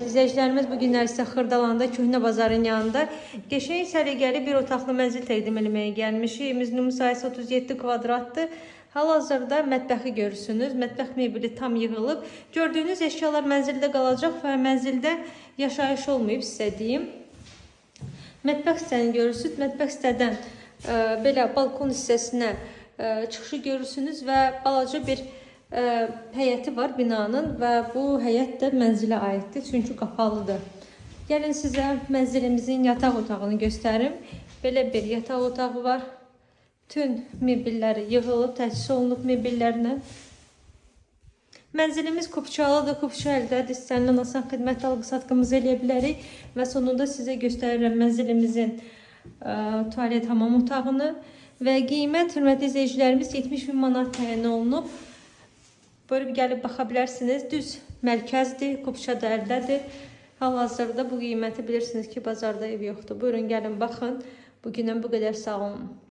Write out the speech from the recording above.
İzləyicilərimiz bu günlər isə Xırdalanda, Köhnə Bazarın yanında qəşəng səliqəli bir otaqlı mənzil təqdim etməyə gəlmişik. Evimizin ümumi sahəsi 37 kvadratdır. Hal-hazırda mətbəxi görürsünüz. Mətbəx mebeli tam yığılıb. Gördüyünüz əşyalar mənzildə qalacaq və mənzildə yaşayış olmayıb, sizə deyim. Mətbəx hissəsini görürsünüz. Mətbəx hissədən belə balkon hissəsinə çıxışı görürsünüz və balaca bir həyəti var binanın və bu həyət də mənzilə aiddir, çünki qapalıdır. Gəlin sizə mənzilimizin yataq otağını göstərim. Belə bir yataq otağı var. Bütün mebelləri yığılıb, təchiz olunub mebellərlə. Mənzilimiz Kupçalıdır, Kupça əldədir. İstənilən asan xidmət alqı-satqımızı eləyə bilərik və sonunda sizə göstərirəm mənzilimizin tualet hamam otağını və qiymət, hörmətli izləyicilərimiz, 70.000 manat təyin olunub. Buyurub gəlib baxa bilərsiniz. Düz mərkəzdir, Kupçada əldədir. Hal-hazırda bu qiyməti bilirsiniz ki, bazarda ev yoxdur. Buyurun gəlin baxın. Bugünə bu qədər, sağ olun.